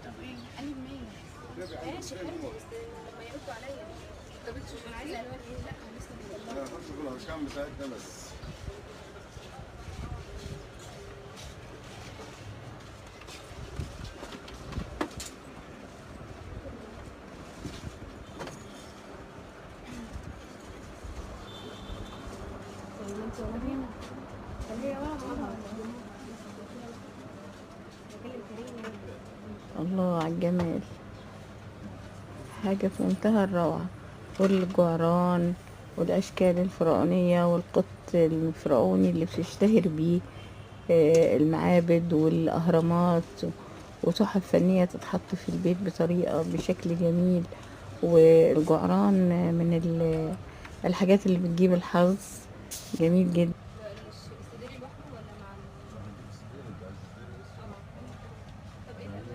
طب ايه قلب 100 ماشي حلو، بس لما يردوا عليا. طب انت مش عايزه الوان ايه؟ لا انا لسه بيطلعوا. لا خش في الارقام بتاعتنا بس. الله على الجمال، حاجة في منتهى الروعة. والجعران والأشكال الفرعونية والقط الفرعوني اللي بتشتهر بيه المعابد والأهرامات، وتحف فنية تتحط في البيت بطريقة بشكل جميل. والجعران من الحاجات اللي بتجيب الحظ، جميل جدا.